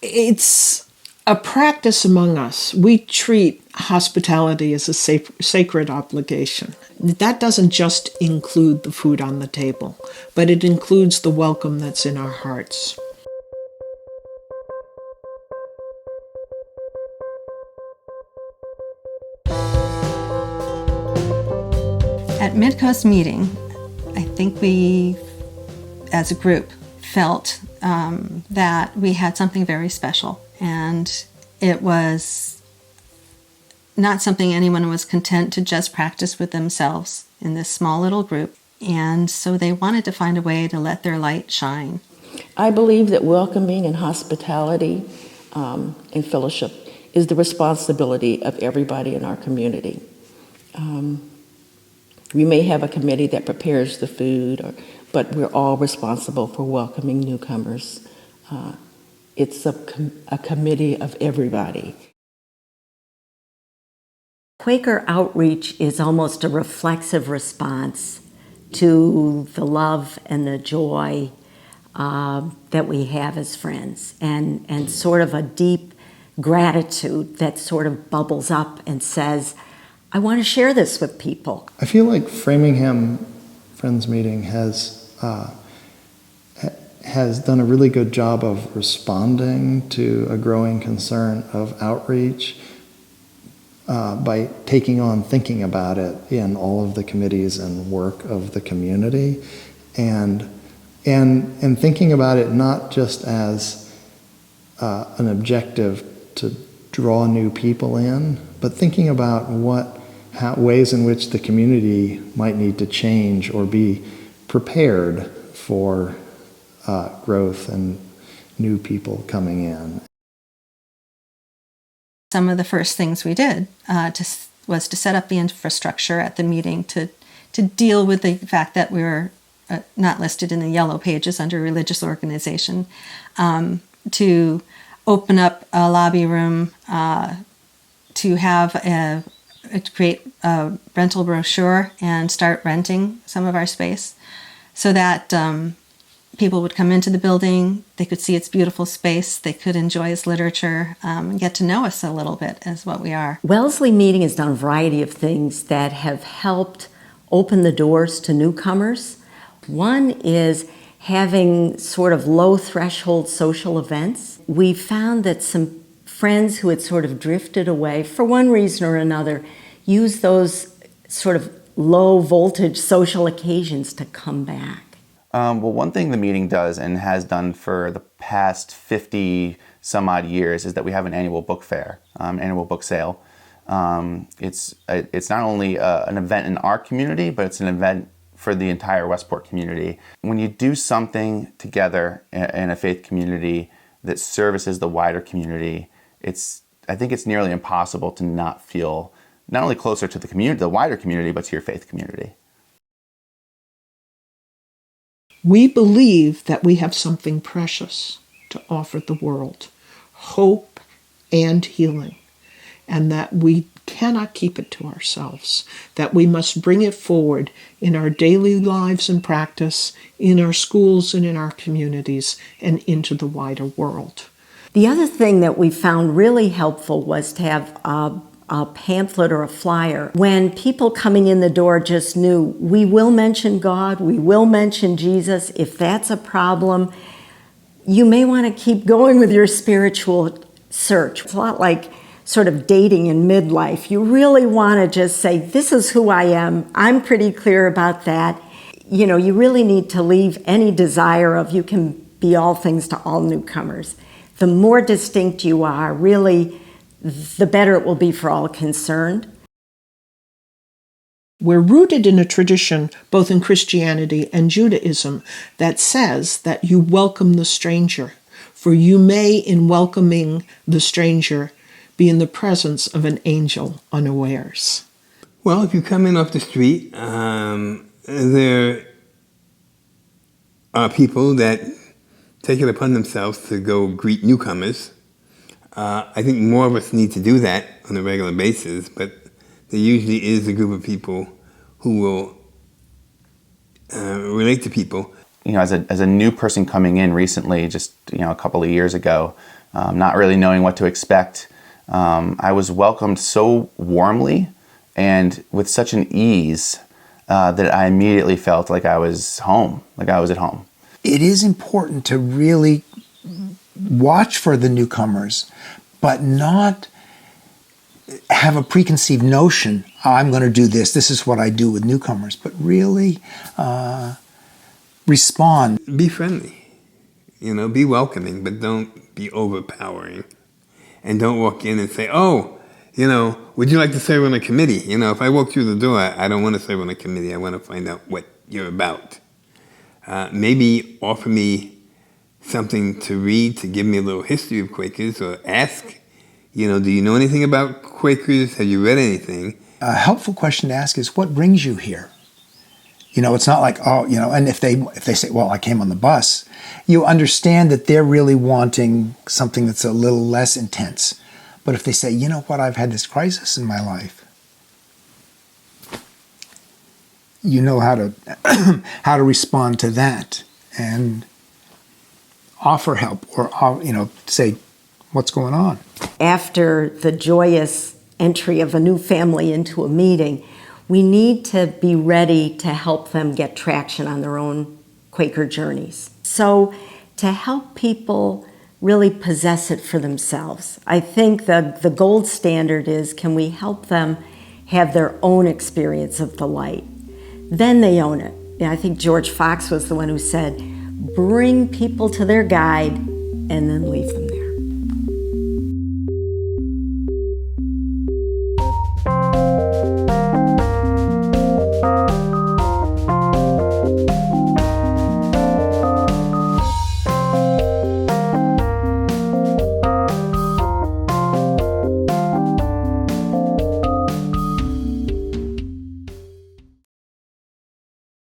It's a practice among us. We treat hospitality as a sacred obligation. That doesn't just include the food on the table, but it includes the welcome that's in our hearts. At Midcoast Meeting, I think we, as a group, felt that we had something very special, and it was not something anyone was content to just practice with themselves in this small little group, and so they wanted to find a way to let their light shine. I believe that welcoming and hospitality and fellowship is the responsibility of everybody in our community. We may have a committee that prepares the food, but we're all responsible for welcoming newcomers. It's a committee of everybody. Quaker outreach is almost a reflexive response to the love and the joy that we have as friends, and sort of a deep gratitude that sort of bubbles up and says, I want to share this with people. I feel like Framingham Friends Meeting has done a really good job of responding to a growing concern of outreach by taking on thinking about it in all of the committees and work of the community, and thinking about it not just as an objective to draw new people in, but thinking about ways in which the community might need to change or be prepared for growth and new people coming in. Some of the first things we did was to set up the infrastructure at the meeting to deal with the fact that we were not listed in the yellow pages under religious organization, to open up a lobby room, to have create a rental brochure and start renting some of our space so that people would come into the building, they could see its beautiful space, they could enjoy its literature, and get to know us a little bit as what we are. Wellesley Meeting has done a variety of things that have helped open the doors to newcomers. One is having sort of low threshold social events. We found that some friends who had sort of drifted away for one reason or another use those sort of low voltage social occasions to come back. Well, one thing the meeting does and has done for the past 50 some odd years is that we have an annual book fair, annual book sale. It's not only an event in our community, but it's an event for the entire Westport community. When you do something together in a faith community that services the wider community, I think it's nearly impossible to not feel not only closer to the community, the wider community, but to your faith community. We believe that we have something precious to offer the world, hope and healing, and that we cannot keep it to ourselves, that we must bring it forward in our daily lives and practice, in our schools and in our communities, and into the wider world. The other thing that we found really helpful was to have a pamphlet or a flyer. When people coming in the door just knew, we will mention God, we will mention Jesus. If that's a problem, you may want to keep going with your spiritual search. It's a lot like sort of dating in midlife. You really want to just say, this is who I am. I'm pretty clear about that. You know, you really need to leave any desire of you can be all things to all newcomers. The more distinct you are, really, the better it will be for all concerned. We're rooted in a tradition, both in Christianity and Judaism, that says that you welcome the stranger, for you may, in welcoming the stranger, be in the presence of an angel unawares. Well, if you come in off the street, there are people that take it upon themselves to go greet newcomers. I think more of us need to do that on a regular basis, but there usually is a group of people who will relate to people. You know, as a new person coming in recently, just a couple of years ago, not really knowing what to expect. I was welcomed so warmly and with such an ease that I immediately felt like I was home, like I was at home. It is important to really watch for the newcomers, but not have a preconceived notion, I'm going to do this is what I do with newcomers, but really respond. Be friendly, be welcoming, but don't be overpowering. And don't walk in and say, oh, would you like to serve on a committee? If I walk through the door, I don't want to serve on a committee. I want to find out what you're about. Maybe offer me something to read to give me a little history of Quakers, or ask, do you know anything about Quakers? Have you read anything? A helpful question to ask is, what brings you here? It's not like, and if they say, well, I came on the bus, you understand that they're really wanting something that's a little less intense. But if they say, you know what, I've had this crisis in my life, you know how to how to respond to that and offer help, or say, what's going on? After the joyous entry of a new family into a meeting, we need to be ready to help them get traction on their own Quaker journeys. So to help people really possess it for themselves, I think the gold standard is, can we help them have their own experience of the light? Then they own it. I think George Fox was the one who said, bring people to their guide and then leave them.